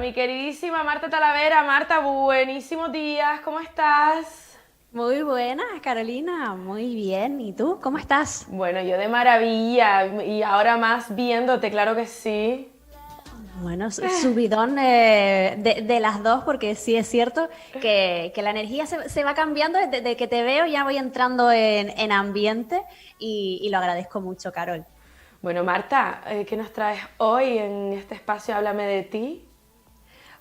mi queridísima Marta Talavera. Marta, buenísimos días, ¿cómo estás? Muy buenas, Carolina, muy bien. ¿Y tú? ¿Cómo estás? Bueno, yo de maravilla y ahora más viéndote, claro que sí. Bueno, subidón de las dos, porque sí es cierto que la energía se va cambiando. Desde que te veo ya voy entrando en ambiente y lo agradezco mucho, Carol. Bueno, Marta, ¿qué nos traes hoy en este espacio? Háblame de ti.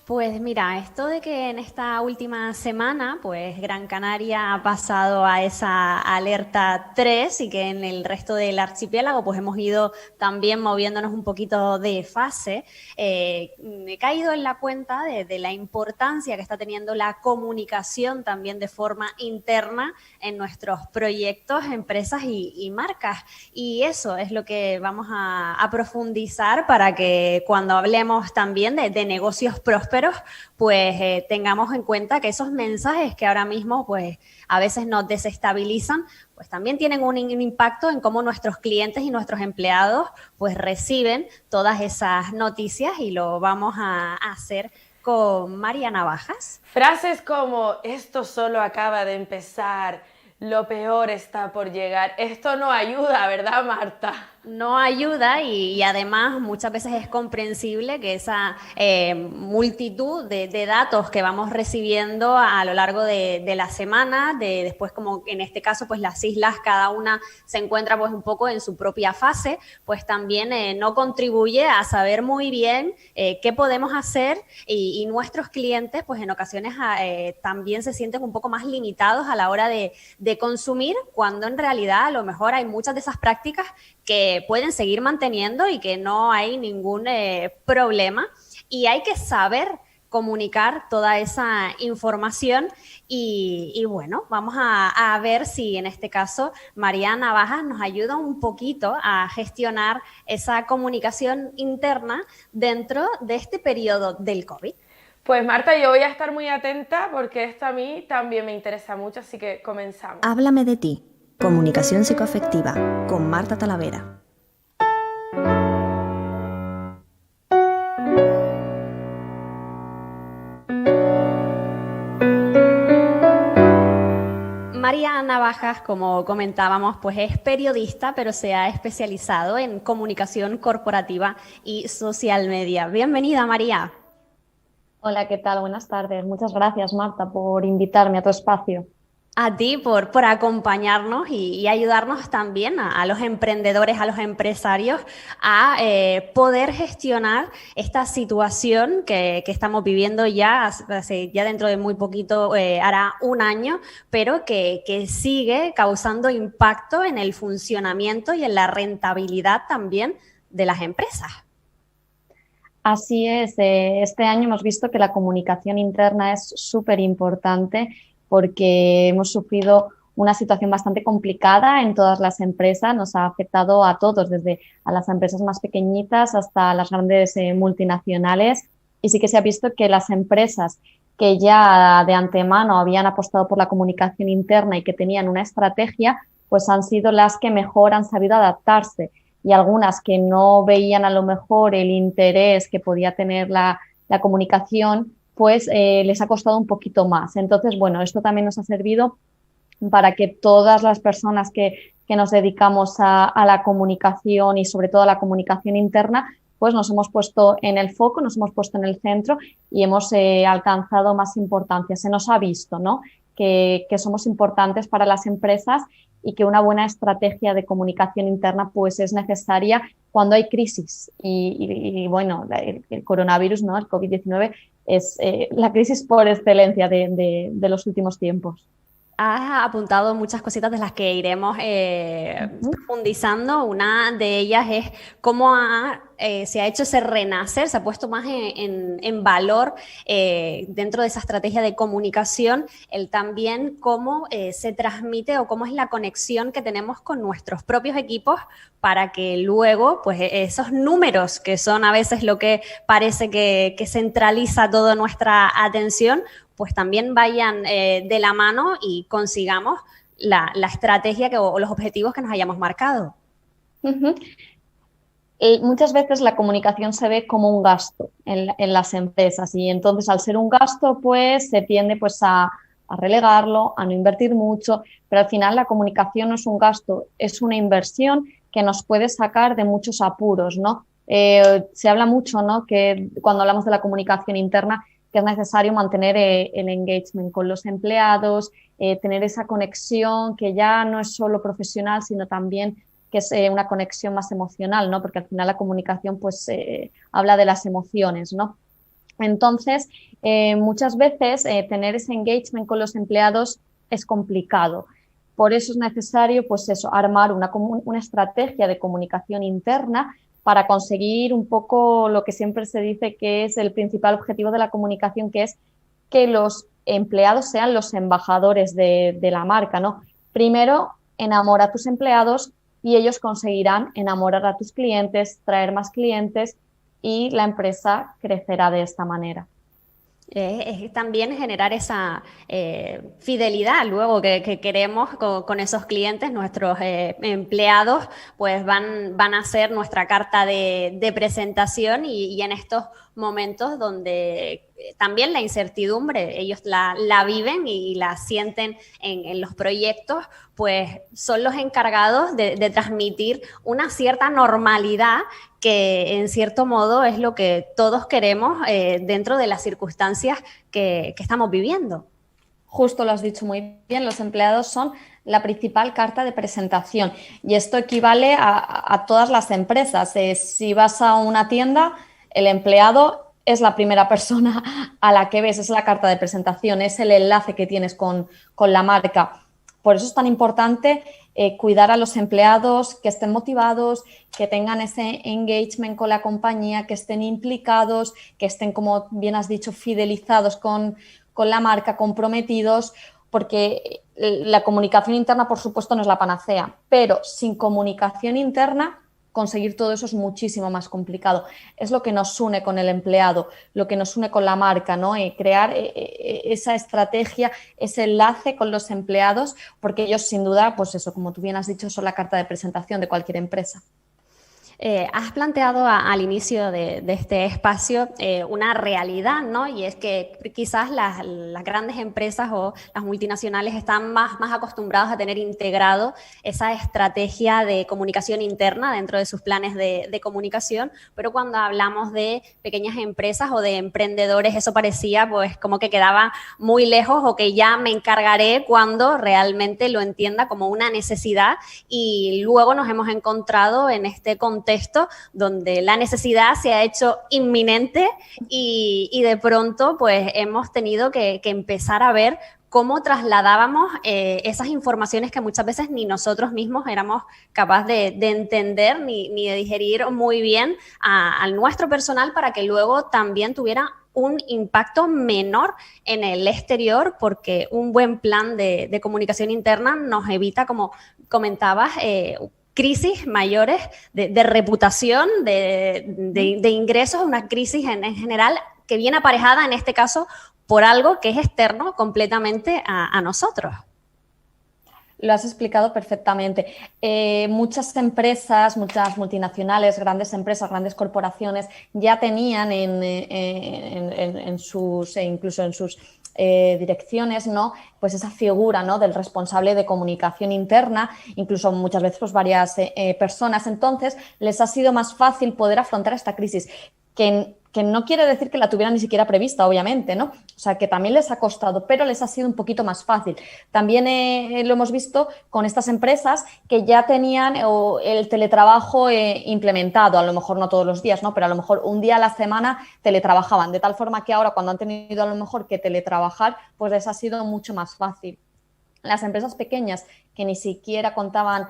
Pues mira, esto de que en esta última semana, pues Gran Canaria ha pasado a esa alerta 3 y que en el resto del archipiélago pues hemos ido también moviéndonos un poquito de fase, he caído en la cuenta de la importancia que está teniendo la comunicación también de forma interna en nuestros proyectos, empresas y marcas. Y eso es lo que vamos a profundizar para que cuando hablemos también de negocios prósperos, pues tengamos en cuenta que esos mensajes que ahora mismo pues a veces nos desestabilizan, pues también tienen un impacto en cómo nuestros clientes y nuestros empleados pues reciben todas esas noticias, y lo vamos a hacer con María Navajas. Frases como esto solo acaba de empezar, lo peor está por llegar. Esto no ayuda, ¿verdad, Marta? No ayuda, y además muchas veces es comprensible que esa multitud de datos que vamos recibiendo a lo largo de la semana, después como en este caso pues las islas cada una se encuentra pues un poco en su propia fase, pues también no contribuye a saber muy bien qué podemos hacer, y nuestros clientes pues en ocasiones también se sienten un poco más limitados a la hora de consumir, cuando en realidad a lo mejor hay muchas de esas prácticas que pueden seguir manteniendo y que no hay ningún problema, y hay que saber comunicar toda esa información. Y bueno, vamos a ver si en este caso María Navajas nos ayuda un poquito a gestionar esa comunicación interna dentro de este periodo del COVID. Pues Marta, yo voy a estar muy atenta porque esto a mí también me interesa mucho, así que comenzamos. Háblame de ti. Comunicación psicoafectiva con Marta Talavera. María Navajas, como comentábamos, pues es periodista, pero se ha especializado en comunicación corporativa y social media. Bienvenida, María. Hola, ¿qué tal? Buenas tardes. Muchas gracias, Marta, por invitarme a tu espacio. A ti por acompañarnos y ayudarnos también a los emprendedores, a los empresarios, a poder gestionar esta situación que estamos viviendo ya dentro de muy poquito, hará un año, pero que sigue causando impacto en el funcionamiento y en la rentabilidad también de las empresas. Así es, este año hemos visto que la comunicación interna es súper importante porque hemos sufrido una situación bastante complicada en todas las empresas. Nos ha afectado a todos, desde a las empresas más pequeñitas hasta las grandes multinacionales. Y sí que se ha visto que las empresas que ya de antemano habían apostado por la comunicación interna y que tenían una estrategia, pues han sido las que mejor han sabido adaptarse, y algunas que no veían a lo mejor el interés que podía tener la comunicación, pues les ha costado un poquito más. Entonces, bueno, esto también nos ha servido para que todas las personas que nos dedicamos a la comunicación y sobre todo a la comunicación interna, pues nos hemos puesto en el foco, nos hemos puesto en el centro y hemos alcanzado más importancia. Se nos ha visto, ¿no?, que somos importantes para las empresas y que una buena estrategia de comunicación interna pues es necesaria cuando hay crisis. Y bueno, el coronavirus, ¿no?, el COVID-19 es la crisis por excelencia de los últimos tiempos. Has apuntado muchas cositas de las que iremos profundizando. Una de ellas es cómo se ha hecho ese renacer, se ha puesto más en valor dentro de esa estrategia de comunicación, el también cómo se transmite o cómo es la conexión que tenemos con nuestros propios equipos, para que luego pues esos números, que son a veces lo que parece que centraliza toda nuestra atención, pues también vayan de la mano y consigamos la estrategia o los objetivos que nos hayamos marcado. Uh-huh. muchas veces la comunicación se ve como un gasto en las empresas y entonces al ser un gasto pues se tiende pues a relegarlo, a no invertir mucho, pero al final la comunicación no es un gasto, es una inversión que nos puede sacar de muchos apuros, ¿no? Se habla mucho, ¿no?, que cuando hablamos de la comunicación interna, que es necesario mantener el engagement con los empleados, tener esa conexión que ya no es solo profesional, sino también que es una conexión más emocional, ¿no? Porque al final la comunicación pues habla de las emociones, ¿no? Entonces, muchas veces tener ese engagement con los empleados es complicado. Por eso es necesario, pues eso, armar una estrategia de comunicación interna para conseguir un poco lo que siempre se dice que es el principal objetivo de la comunicación, que es que los empleados sean los embajadores de la marca, ¿no? Primero, enamora a tus empleados y ellos conseguirán enamorar a tus clientes, traer más clientes y la empresa crecerá de esta manera. Es también generar esa fidelidad luego que queremos con esos clientes. Nuestros empleados pues van a ser nuestra carta de presentación y en estos momentos donde también la incertidumbre, ellos la viven y la sienten en los proyectos, pues son los encargados de transmitir una cierta normalidad que en cierto modo es lo que todos queremos dentro de las circunstancias que estamos viviendo. Justo lo has dicho muy bien, los empleados son la principal carta de presentación y esto equivale a todas las empresas. Si vas a una tienda, el empleado es la primera persona a la que ves, es la carta de presentación, es el enlace que tienes con la marca. Por eso es tan importante cuidar a los empleados, que estén motivados, que tengan ese engagement con la compañía, que estén implicados, que estén, como bien has dicho, fidelizados con la marca, comprometidos, porque la comunicación interna, por supuesto, no es la panacea, pero sin comunicación interna conseguir todo eso es muchísimo más complicado. Es lo que nos une con el empleado, lo que nos une con la marca, ¿no? Crear esa estrategia, ese enlace con los empleados, porque ellos sin duda, pues eso, como tú bien has dicho, son la carta de presentación de cualquier empresa. Has planteado al inicio de este espacio una realidad, ¿no? Y es que quizás las grandes empresas o las multinacionales están más acostumbrados a tener integrado esa estrategia de comunicación interna dentro de sus planes de comunicación, pero cuando hablamos de pequeñas empresas o de emprendedores, eso parecía pues como que quedaba muy lejos o que ya me encargaré cuando realmente lo entienda como una necesidad, y luego nos hemos encontrado en este contexto donde la necesidad se ha hecho inminente y de pronto pues hemos tenido que empezar a ver cómo trasladábamos esas informaciones que muchas veces ni nosotros mismos éramos capaces de entender ni de digerir muy bien al nuestro personal, para que luego también tuviera un impacto menor en el exterior, porque un buen plan de comunicación interna nos evita, como comentabas, crisis mayores de reputación, de ingresos, una crisis en general que viene aparejada en este caso por algo que es externo completamente a nosotros. Lo has explicado perfectamente. Muchas empresas, muchas multinacionales, grandes empresas, grandes corporaciones ya tenían en sus, incluso en sus direcciones, ¿no?, pues esa figura, ¿no?, del responsable de comunicación interna, incluso muchas veces pues varias personas. Entonces les ha sido más fácil poder afrontar esta crisis, que no quiere decir que la tuvieran ni siquiera prevista, obviamente, ¿no? O sea, que también les ha costado, pero les ha sido un poquito más fácil. También lo hemos visto con estas empresas que ya tenían el teletrabajo implementado, a lo mejor no todos los días, ¿no?, pero a lo mejor un día a la semana teletrabajaban, de tal forma que ahora cuando han tenido a lo mejor que teletrabajar, pues les ha sido mucho más fácil. Las empresas pequeñas que ni siquiera contaban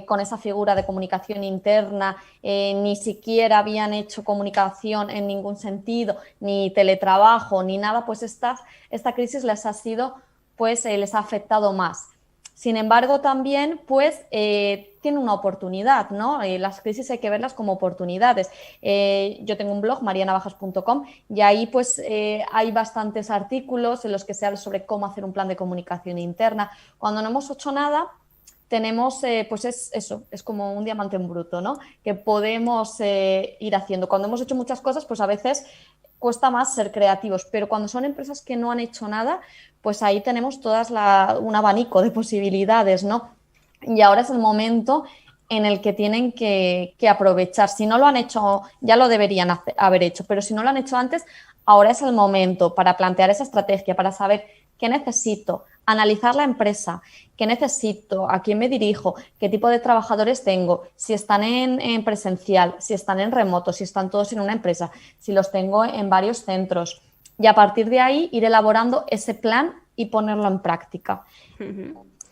con esa figura de comunicación interna, ni siquiera habían hecho comunicación en ningún sentido, ni teletrabajo, ni nada, pues esta crisis les ha sido, pues les ha afectado más. Sin embargo, también pues tiene una oportunidad, ¿no? Las crisis hay que verlas como oportunidades. Yo tengo un blog, marianavajas.com, y ahí pues hay bastantes artículos en los que se habla sobre cómo hacer un plan de comunicación interna. Cuando no hemos hecho nada, tenemos, pues es eso, es como un diamante en bruto, ¿no? Que podemos ir haciendo. Cuando hemos hecho muchas cosas, pues a veces cuesta más ser creativos, pero cuando son empresas que no han hecho nada, pues ahí tenemos un abanico de posibilidades, ¿no? Y ahora es el momento en el que tienen que aprovechar. Si no lo han hecho, ya lo deberían haber hecho, pero si no lo han hecho antes, ahora es el momento para plantear esa estrategia, para saber qué necesito, analizar la empresa, qué necesito, a quién me dirijo, qué tipo de trabajadores tengo, si están en presencial, si están en remoto, si están todos en una empresa, si los tengo en varios centros. Y a partir de ahí ir elaborando ese plan y ponerlo en práctica.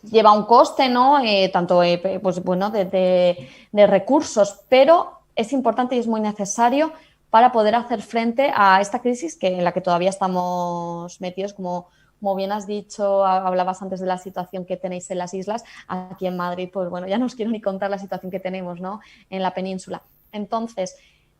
Lleva un coste, ¿no? Tanto pues, bueno, de recursos, pero es importante y es muy necesario para poder hacer frente a esta crisis en la que todavía estamos metidos, como bien has dicho, hablabas antes de la situación que tenéis en las islas. Aquí en Madrid, pues bueno, ya no os quiero ni contar la situación que tenemos, ¿no? En la península. Entonces,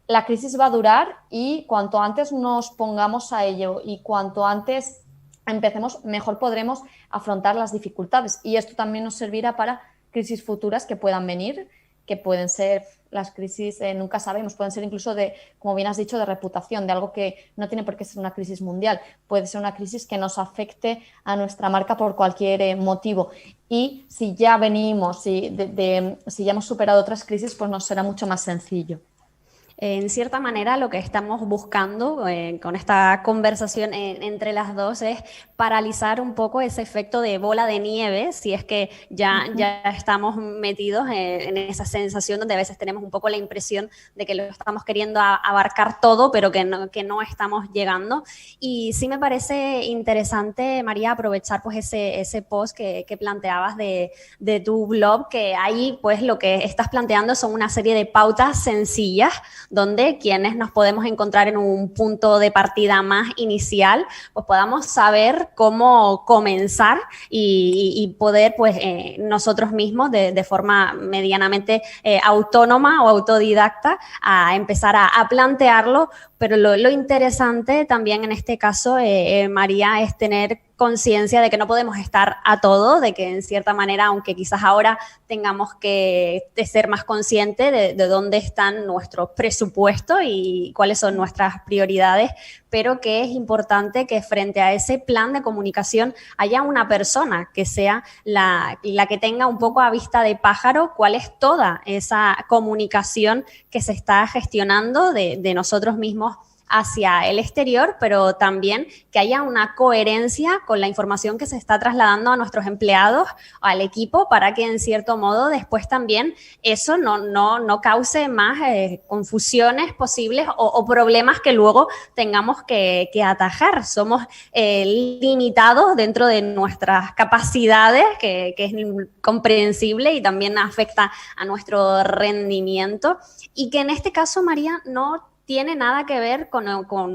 la crisis va a durar y cuanto antes nos pongamos a ello y cuanto antes empecemos, mejor podremos afrontar las dificultades. Y esto también nos servirá para crisis futuras que puedan venir, que pueden ser las crisis, nunca sabemos, pueden ser incluso como bien has dicho, de reputación, de algo que no tiene por qué ser una crisis mundial, puede ser una crisis que nos afecte a nuestra marca por cualquier motivo. Y si ya venimos, si ya hemos superado otras crisis, pues nos será mucho más sencillo. En cierta manera, lo que estamos buscando con esta conversación entre las dos es paralizar un poco ese efecto de bola de nieve, si es que ya estamos metidos en esa sensación donde a veces tenemos un poco la impresión de que lo estamos queriendo abarcar todo, pero que no estamos llegando. Y sí me parece interesante, María, aprovechar pues ese post que planteabas de tu blog, que ahí pues lo que estás planteando son una serie de pautas sencillas donde quienes nos podemos encontrar en un punto de partida más inicial, pues podamos saber cómo comenzar y poder pues nosotros mismos de forma medianamente autónoma o autodidacta a empezar a plantearlo. Pero lo interesante también en este caso, María, es tener conciencia de que no podemos estar a todo, de que en cierta manera, aunque quizás ahora tengamos que ser más conscientes de dónde están nuestros presupuestos y cuáles son nuestras prioridades, pero que es importante que frente a ese plan de comunicación haya una persona que sea la que tenga un poco a vista de pájaro cuál es toda esa comunicación que se está gestionando de nosotros mismos hacia el exterior, pero también que haya una coherencia con la información que se está trasladando a nuestros empleados, al equipo, para que en cierto modo después también eso no cause más confusiones posibles o problemas que luego tengamos que atajar. Somos limitados dentro de nuestras capacidades, que es comprensible y también afecta a nuestro rendimiento, y que en este caso, María, no tiene nada que ver con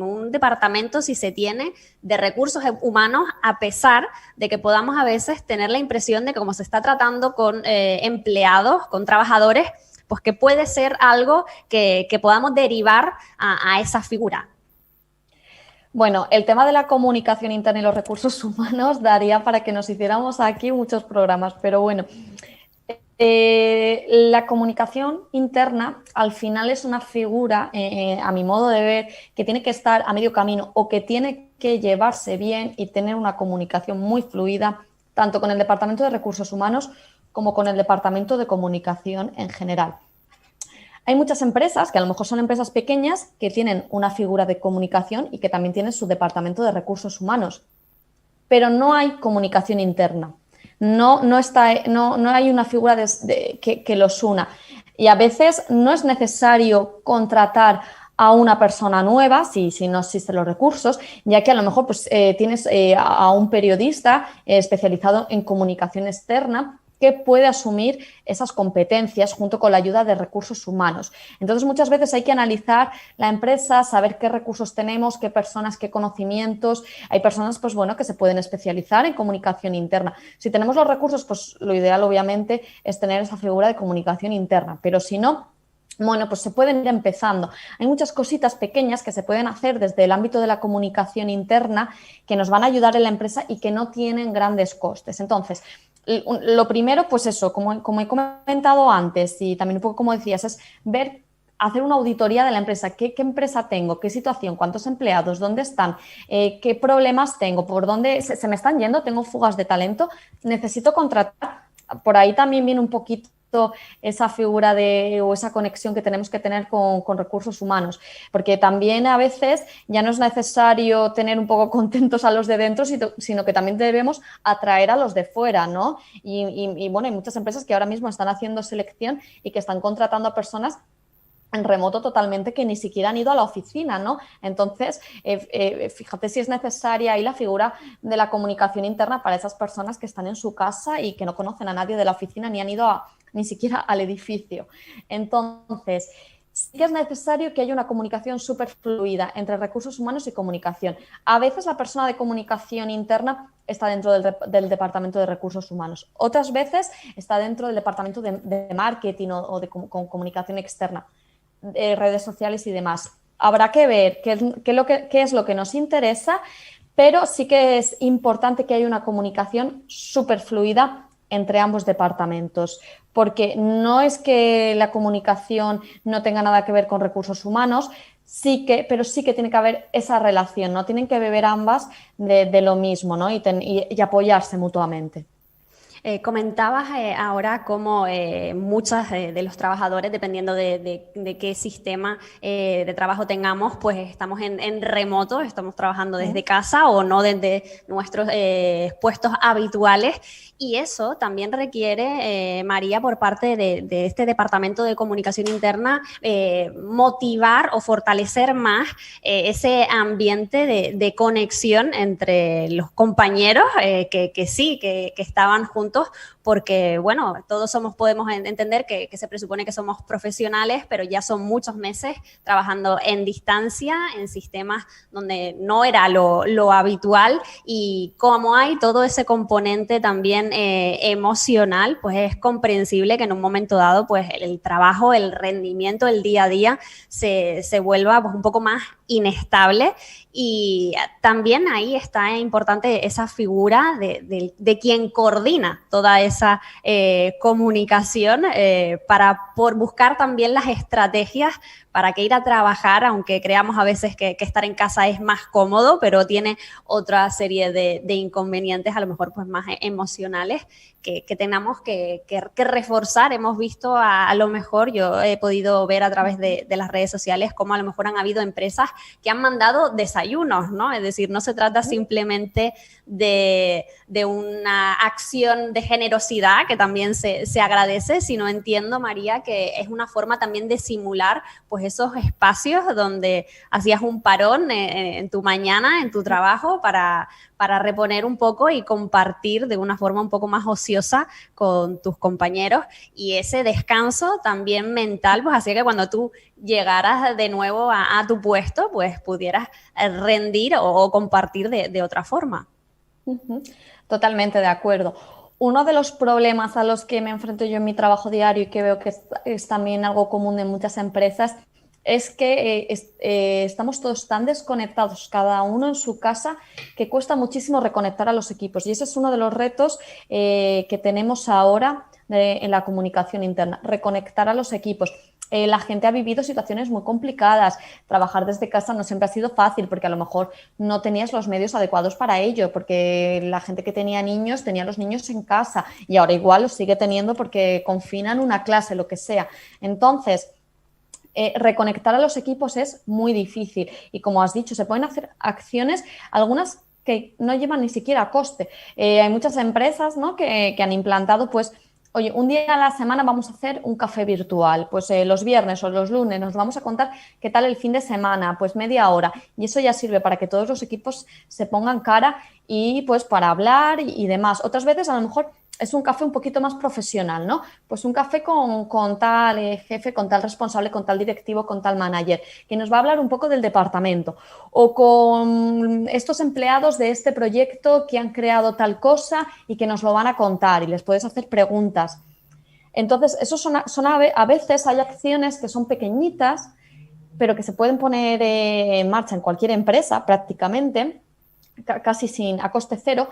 un departamento, si se tiene, de recursos humanos, a pesar de que podamos a veces tener la impresión de que como se está tratando con empleados, con trabajadores, pues que puede ser algo que podamos derivar a esa figura. Bueno, el tema de la comunicación interna y los recursos humanos daría para que nos hiciéramos aquí muchos programas, pero bueno. La comunicación interna al final es una figura, a mi modo de ver, que tiene que estar a medio camino o que tiene que llevarse bien y tener una comunicación muy fluida, tanto con el Departamento de Recursos Humanos como con el Departamento de Comunicación en general. Hay muchas empresas, que a lo mejor son empresas pequeñas, que tienen una figura de comunicación y que también tienen su Departamento de Recursos Humanos, pero no hay comunicación interna. No hay una figura que los una. Y a veces no es necesario contratar a una persona nueva si no existen los recursos, ya que a lo mejor pues, tienes a un periodista especializado en comunicación externa que puede asumir esas competencias junto con la ayuda de recursos humanos. Entonces, muchas veces hay que analizar la empresa, saber qué recursos tenemos, qué personas, qué conocimientos. Hay personas, pues bueno, que se pueden especializar en comunicación interna. Si tenemos los recursos, pues lo ideal, obviamente, es tener esa figura de comunicación interna. Pero si no, bueno, pues se pueden ir empezando. Hay muchas cositas pequeñas que se pueden hacer desde el ámbito de la comunicación interna que nos van a ayudar en la empresa y que no tienen grandes costes. Entonces, lo primero, pues eso, como he comentado antes y también un poco como decías, es hacer una auditoría de la empresa. ¿Qué empresa tengo? ¿Qué situación? ¿Cuántos empleados? ¿Dónde están? ¿Qué problemas tengo? ¿Por dónde se me están yendo? ¿Tengo fugas de talento? ¿Necesito contratar? Por ahí también viene un poquito esa figura o esa conexión que tenemos que tener con recursos humanos, porque también a veces ya no es necesario tener un poco contentos a los de dentro, sino que también debemos atraer a los de fuera, ¿no? Y bueno, hay muchas empresas que ahora mismo están haciendo selección y que están contratando a personas en remoto totalmente que ni siquiera han ido a la oficina, ¿no? Entonces, fíjate si es necesaria ahí la figura de la comunicación interna para esas personas que están en su casa y que no conocen a nadie de la oficina ni han ido ni siquiera al edificio. Entonces, sí que es necesario que haya una comunicación súper fluida entre recursos humanos y comunicación. A veces la persona de comunicación interna está dentro del departamento de recursos humanos. Otras veces está dentro del departamento de marketing o de comunicación externa, redes sociales y demás. Habrá que ver qué es lo que nos interesa, pero sí que es importante que haya una comunicación súper fluida entre ambos departamentos, porque no es que la comunicación no tenga nada que ver con recursos humanos, pero sí que tiene que haber esa relación, ¿no? Tienen que beber ambas de lo mismo, ¿no? y apoyarse mutuamente. Comentabas ahora cómo muchos de los trabajadores, dependiendo de qué sistema de trabajo tengamos, pues estamos en remoto, estamos trabajando desde casa o no desde nuestros puestos habituales. Y eso también requiere, María, por parte de este Departamento de Comunicación Interna, motivar o fortalecer más ese ambiente de conexión entre los compañeros que sí, que estaban juntos, porque, bueno, todos podemos entender que se presupone que somos profesionales, pero ya son muchos meses trabajando en distancia, en sistemas donde no era lo habitual, y como hay todo ese componente también emocional, pues es comprensible que en un momento dado, pues el trabajo, el rendimiento, el día a día se vuelva pues un poco más inestable. Y también ahí está importante esa figura de quien coordina toda esa comunicación por buscar también las estrategias para que ir a trabajar, aunque creamos a veces que estar en casa es más cómodo, pero tiene otra serie de inconvenientes, a lo mejor pues más emocionales, que tenemos que reforzar. Hemos visto a lo mejor, yo he podido ver a través de las redes sociales cómo a lo mejor han habido empresas que han mandado desayunos, ¿no? Es decir, no se trata simplemente de una acción de generosidad, que también se agradece, sino entiendo, María, que es una forma también de simular pues esos espacios donde hacías un parón en tu mañana, en tu trabajo, para reponer un poco y compartir de una forma un poco más ociosa con tus compañeros, y ese descanso también mental pues hacía que cuando tú llegaras de nuevo a tu puesto pues pudieras rendir o compartir de otra forma. Totalmente de acuerdo. Uno de los problemas a los que me enfrento yo en mi trabajo diario y que veo que es también algo común en muchas empresas es que estamos todos tan desconectados, cada uno en su casa, que cuesta muchísimo reconectar a los equipos. Y ese es uno de los retos que tenemos ahora en la comunicación interna, reconectar a los equipos. La gente ha vivido situaciones muy complicadas. Trabajar desde casa no siempre ha sido fácil porque a lo mejor no tenías los medios adecuados para ello, porque la gente que tenía niños tenía los niños en casa y ahora igual los sigue teniendo porque confinan una clase, lo que sea. Entonces, reconectar a los equipos es muy difícil y, como has dicho, se pueden hacer acciones, algunas que no llevan ni siquiera a coste. Hay muchas empresas, ¿no?, que han implantado, pues, oye, un día a la semana vamos a hacer un café virtual, pues los viernes o los lunes nos vamos a contar qué tal el fin de semana, pues media hora, y eso ya sirve para que todos los equipos se pongan cara y pues para hablar y demás. Otras veces a lo mejor es un café un poquito más profesional, ¿no? Pues un café con tal jefe, con tal responsable, con tal directivo, con tal manager, que nos va a hablar un poco del departamento, o con estos empleados de este proyecto que han creado tal cosa y que nos lo van a contar y les puedes hacer preguntas. Entonces, eso a veces hay acciones que son pequeñitas, pero que se pueden poner en marcha en cualquier empresa prácticamente, casi a coste cero,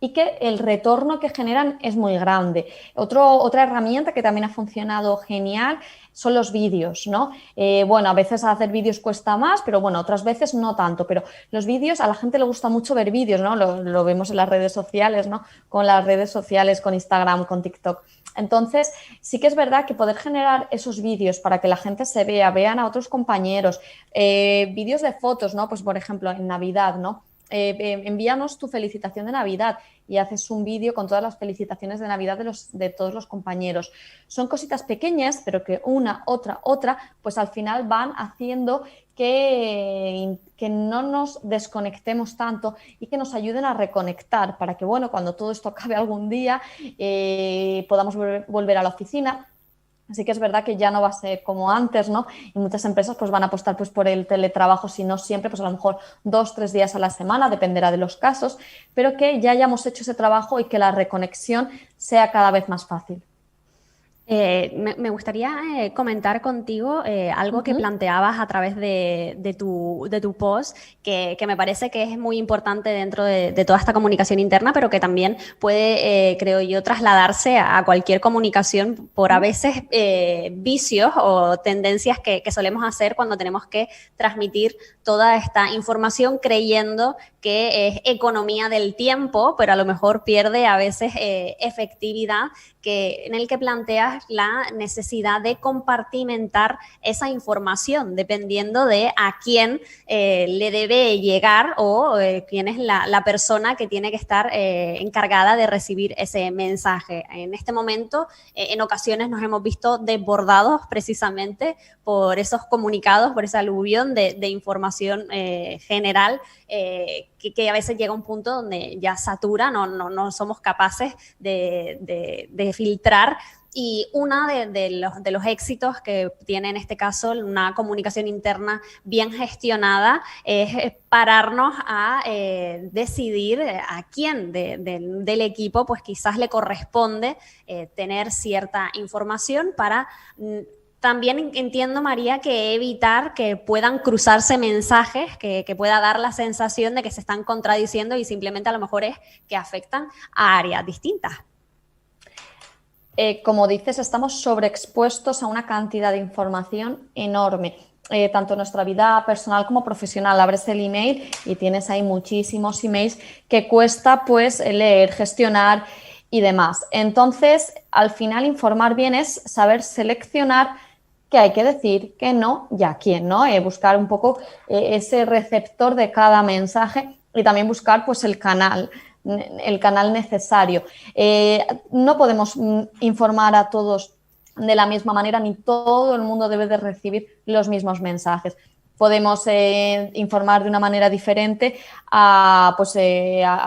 y que el retorno que generan es muy grande. Otra herramienta que también ha funcionado genial son los vídeos, ¿no? Bueno, a veces hacer vídeos cuesta más, pero bueno, otras veces no tanto. Pero los vídeos, a la gente le gusta mucho ver vídeos, ¿no? Lo vemos en las redes sociales, ¿no? Con las redes sociales, con Instagram, con TikTok. Entonces, sí que es verdad que poder generar esos vídeos para que la gente se vean a otros compañeros, vídeos de fotos, ¿no? Pues, por ejemplo, en Navidad, ¿no? Envíanos tu felicitación de Navidad y haces un vídeo con todas las felicitaciones de Navidad de todos los compañeros. Son cositas pequeñas, pero que una, otra, pues al final van haciendo que no nos desconectemos tanto y que nos ayuden a reconectar para que, bueno, cuando todo esto acabe algún día, podamos volver a la oficina. Así que es verdad que ya no va a ser como antes, ¿no? Y muchas empresas pues van a apostar pues por el teletrabajo, si no siempre, pues a lo mejor 2-3 días a la semana, dependerá de los casos, pero que ya hayamos hecho ese trabajo y que la reconexión sea cada vez más fácil. Me gustaría comentar contigo algo que planteabas a través de tu post, que me parece que es muy importante dentro de toda esta comunicación interna, pero que también puede, creo yo, trasladarse a cualquier comunicación por a veces vicios o tendencias que solemos hacer cuando tenemos que transmitir toda esta información creyendo que es economía del tiempo, pero a lo mejor pierde a veces efectividad, en el que planteas la necesidad de compartimentar esa información dependiendo de a quién le debe llegar o quién es la persona que tiene que estar encargada de recibir ese mensaje. En este momento, en ocasiones nos hemos visto desbordados precisamente por esos comunicados, por esa aluvión de información general que a veces llega a un punto donde ya satura, no somos capaces de filtrar. Y uno de los éxitos que tiene en este caso una comunicación interna bien gestionada es pararnos a decidir a quién del equipo pues quizás le corresponde tener cierta información para... También entiendo, María, que evitar que puedan cruzarse mensajes, que pueda dar la sensación de que se están contradiciendo y simplemente a lo mejor es que afectan a áreas distintas. Como dices, estamos sobreexpuestos a una cantidad de información enorme. Tanto en nuestra vida personal como profesional. Abres el email y tienes ahí muchísimos emails que cuesta pues leer, gestionar y demás. Entonces, al final, informar bien es saber seleccionar qué hay que decir, qué no y a quién, ¿no? Buscar un poco ese receptor de cada mensaje y también buscar pues el canal necesario. No podemos informar a todos de la misma manera, ni todo el mundo debe de recibir los mismos mensajes. Podemos informar de una manera diferente, a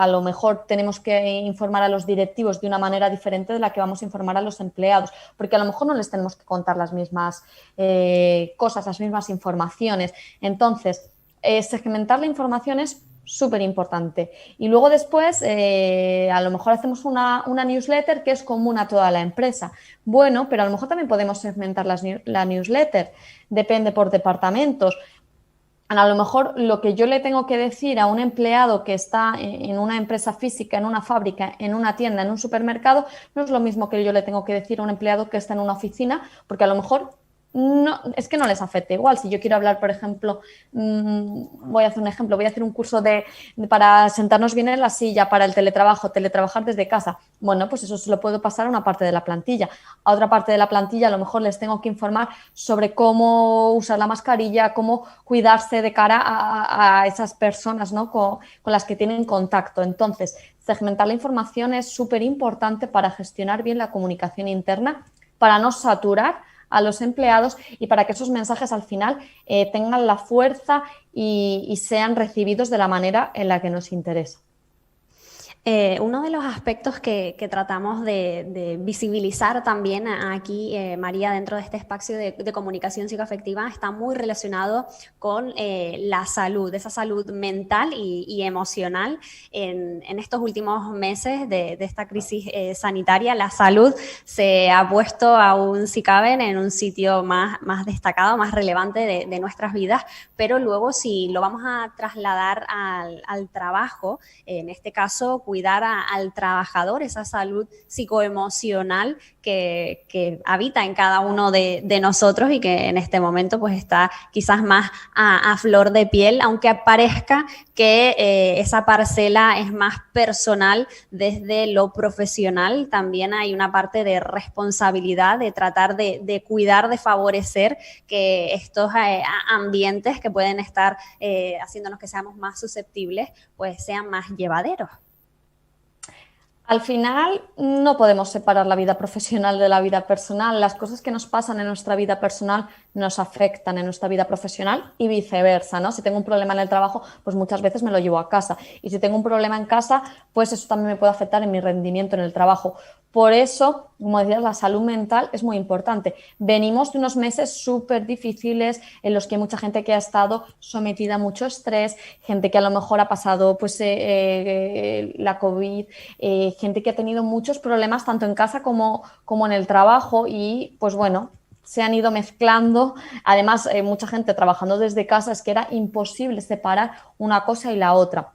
lo mejor tenemos que informar a los directivos de una manera diferente de la que vamos a informar a los empleados, porque a lo mejor no les tenemos que contar las mismas cosas, las mismas informaciones. Entonces, segmentar la información es súper importante. Y luego después, a lo mejor hacemos una newsletter que es común a toda la empresa. Bueno, pero a lo mejor también podemos segmentar la newsletter. Depende por departamentos. A lo mejor lo que yo le tengo que decir a un empleado que está en una empresa física, en una fábrica, en una tienda, en un supermercado, no es lo mismo que yo le tengo que decir a un empleado que está en una oficina, porque a lo mejor no, es que no les afecta igual. Si yo quiero hablar, por ejemplo, voy a hacer un ejemplo, voy a hacer un curso para sentarnos bien en la silla, para el teletrabajar desde casa. Bueno, pues eso se lo puedo pasar a una parte de la plantilla. A otra parte de la plantilla a lo mejor les tengo que informar sobre cómo usar la mascarilla, cómo cuidarse de cara a esas personas, ¿no? con las que tienen contacto. Entonces, segmentar la información es súper importante para gestionar bien la comunicación interna, para no saturar a los empleados y para que esos mensajes al final tengan la fuerza y sean recibidos de la manera en la que nos interesa. Uno de los aspectos que tratamos de visibilizar también aquí, María, dentro de este espacio de comunicación psicoafectiva, está muy relacionado con la salud, esa salud mental y emocional. En estos últimos meses de esta crisis sanitaria, la salud se ha puesto aún, si caben, en un sitio más destacado, más relevante de nuestras vidas, pero luego si lo vamos a trasladar al trabajo, en este caso, cuidar al trabajador, esa salud psicoemocional que habita en cada uno de nosotros y que en este momento pues está quizás más a flor de piel, aunque parezca que esa parcela es más personal desde lo profesional. También hay una parte de responsabilidad, de tratar de cuidar, de favorecer que estos ambientes que pueden estar haciéndonos que seamos más susceptibles, pues sean más llevaderos. Al final no podemos separar la vida profesional de la vida personal. Las cosas que nos pasan en nuestra vida personal nos afectan en nuestra vida profesional y viceversa, ¿no? Si tengo un problema en el trabajo, pues muchas veces me lo llevo a casa. Y si tengo un problema en casa, pues eso también me puede afectar en mi rendimiento en el trabajo. Por eso, como decías, la salud mental es muy importante. Venimos de unos meses súper difíciles en los que hay mucha gente que ha estado sometida a mucho estrés, gente que a lo mejor ha pasado pues, la COVID, gente que ha tenido muchos problemas tanto en casa como en el trabajo y pues bueno, se han ido mezclando. Además, mucha gente trabajando desde casa, es que era imposible separar una cosa y la otra.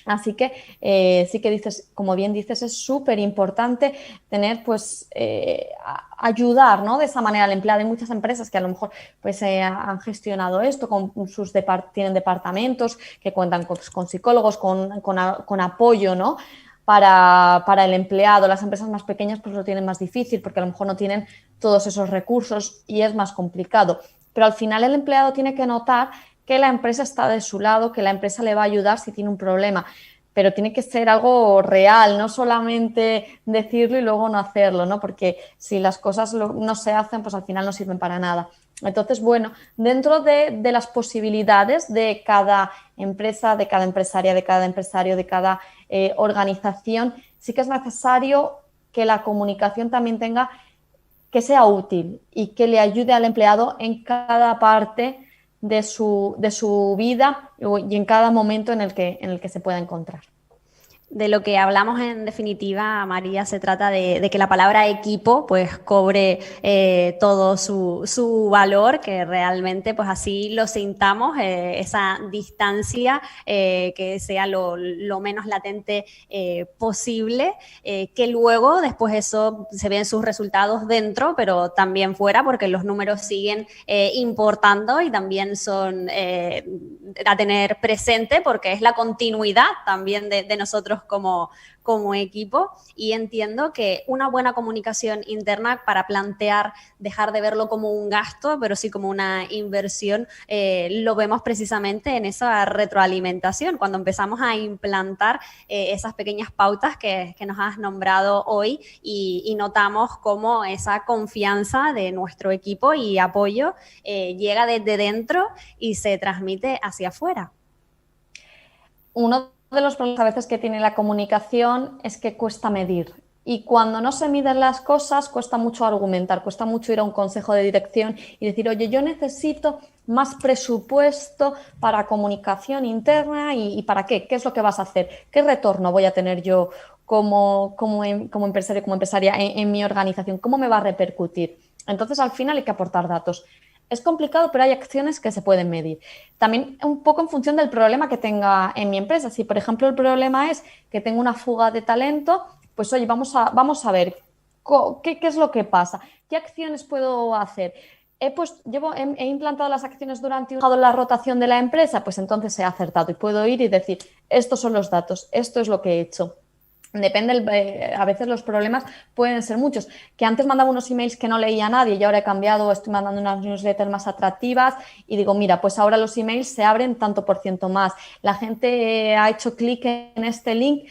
Así que sí que dices, como bien dices, es súper importante tener, pues, ayudar, ¿no? De esa manera al empleado. Hay muchas empresas que a lo mejor pues, han gestionado esto, tienen departamentos que cuentan con psicólogos, con apoyo, ¿no? Para el empleado. Las empresas más pequeñas pues lo tienen más difícil porque a lo mejor no tienen todos esos recursos y es más complicado. Pero al final el empleado tiene que notar que la empresa está de su lado, que la empresa le va a ayudar si tiene un problema, pero tiene que ser algo real, no solamente decirlo y luego no hacerlo, ¿no? Porque si las cosas no se hacen, pues al final no sirven para nada. Entonces, bueno, dentro de las posibilidades de cada empresa, de cada empresaria, de cada empresario, de cada organización, sí que es necesario que la comunicación también que sea útil y que le ayude al empleado en cada parte de su vida y en cada momento en el que se pueda encontrar. De lo que hablamos en definitiva, María, se trata de que la palabra equipo pues cobre todo su valor, que realmente pues así lo sintamos, esa distancia que sea lo menos latente posible, que luego después eso se ven sus resultados dentro, pero también fuera, porque los números siguen importando y también son a tener presente, porque es la continuidad también de nosotros como equipo, y entiendo que una buena comunicación interna para plantear, dejar de verlo como un gasto, pero sí como una inversión, lo vemos precisamente en esa retroalimentación, cuando empezamos a implantar esas pequeñas pautas que nos has nombrado hoy y notamos cómo esa confianza de nuestro equipo y apoyo llega desde dentro y se transmite hacia afuera. Uno de los problemas a veces que tiene la comunicación es que cuesta medir. Y cuando no se miden las cosas, cuesta mucho argumentar, cuesta mucho ir a un consejo de dirección y decir, oye, yo necesito más presupuesto para comunicación interna y ¿para qué? ¿Qué es lo que vas a hacer? ¿Qué retorno voy a tener yo como empresario, como empresaria en mi organización? ¿Cómo me va a repercutir? Entonces, al final hay que aportar datos. Es complicado, pero hay acciones que se pueden medir. También un poco en función del problema que tenga en mi empresa. Si, por ejemplo, el problema es que tengo una fuga de talento, pues oye, vamos a ver qué es lo que pasa, qué acciones puedo hacer. He implantado las acciones durante la rotación de la empresa, pues entonces he acertado y puedo ir y decir, estos son los datos, esto es lo que he hecho. Depende, a veces los problemas pueden ser muchos. Que antes mandaba unos emails que no leía nadie y ahora he cambiado, estoy mandando unas newsletters más atractivas y digo, mira, pues ahora los emails se abren tanto por ciento más. La gente ha hecho clic en este link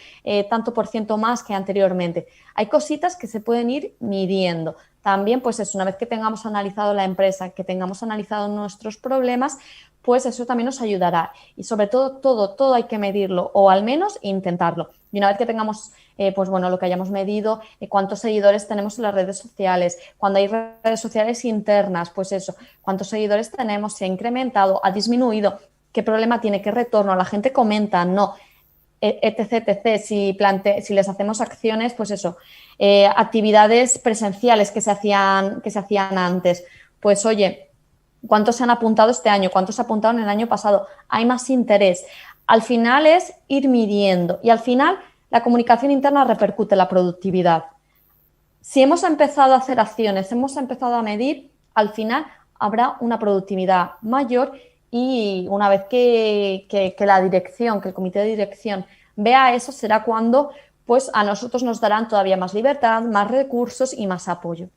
tanto por ciento más que anteriormente. Hay cositas que se pueden ir midiendo. También, pues eso, una vez que tengamos analizado la empresa, que tengamos analizado nuestros problemas, pues eso también nos ayudará. Y sobre todo, todo hay que medirlo o al menos intentarlo. Y una vez que tengamos, pues bueno, lo que hayamos medido, cuántos seguidores tenemos en las redes sociales, cuando hay redes sociales internas, pues eso, cuántos seguidores tenemos, si ha incrementado, ha disminuido, qué problema tiene, qué retorno, la gente comenta, no, etc. Si les hacemos acciones, pues eso, actividades presenciales que se hacían antes, pues oye, ¿cuántos se han apuntado este año? ¿Cuántos se apuntaron el año pasado? Hay más interés. Al final es ir midiendo y al final la comunicación interna repercute en la productividad. Si hemos empezado a hacer acciones, hemos empezado a medir, al final habrá una productividad mayor y una vez que la dirección, que el comité de dirección vea eso, será cuando pues, a nosotros nos darán todavía más libertad, más recursos y más apoyo.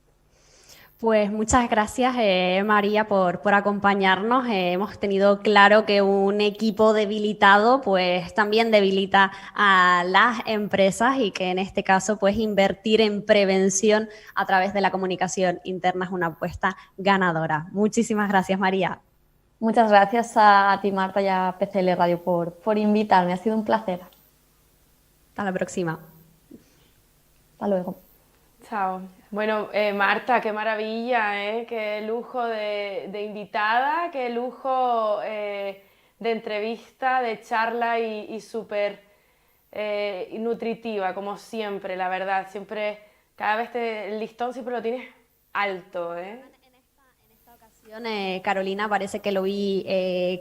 Pues muchas gracias, María, por acompañarnos. Hemos tenido claro que un equipo debilitado pues también debilita a las empresas y que en este caso pues invertir en prevención a través de la comunicación interna es una apuesta ganadora. Muchísimas gracias, María. Muchas gracias a ti, Marta, y a PCL Radio por invitarme. Ha sido un placer. Hasta la próxima. Hasta luego. Chao. Bueno, Marta, qué maravilla, ¿eh? Qué lujo de invitada, qué lujo de entrevista, de charla y súper nutritiva, como siempre, la verdad. Siempre, cada vez el listón siempre lo tienes alto, ¿eh? Carolina, parece que lo vi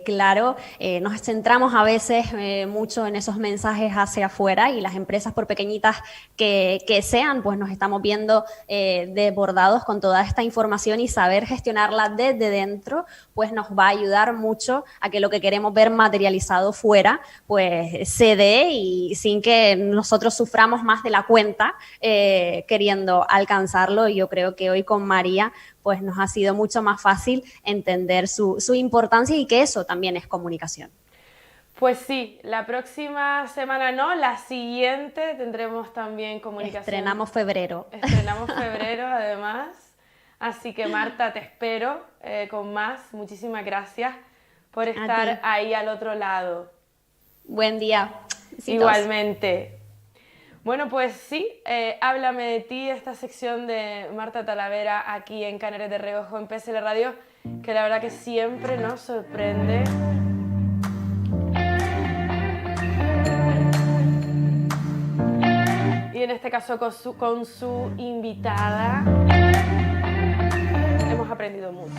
claro. Nos centramos a veces mucho en esos mensajes hacia afuera y las empresas, por pequeñitas que sean, pues nos estamos viendo desbordados con toda esta información y saber gestionarla desde dentro, pues nos va a ayudar mucho a que lo que queremos ver materializado fuera, pues se dé y sin que nosotros suframos más de la cuenta queriendo alcanzarlo. Y yo creo que hoy con María pues nos ha sido mucho más fácil entender su importancia y que eso también es comunicación. Pues sí, la próxima semana no, la siguiente tendremos también comunicación. Estrenamos febrero. Estrenamos febrero además, así que Marta, te espero con más. Muchísimas gracias por estar ahí al otro lado. Buen día. Besitos. Igualmente. Bueno, pues sí, Háblame de ti, esta sección de Marta Talavera aquí en Canarias de Reojo en PSL Radio, que la verdad que siempre nos sorprende. Y en este caso con su invitada hemos aprendido mucho.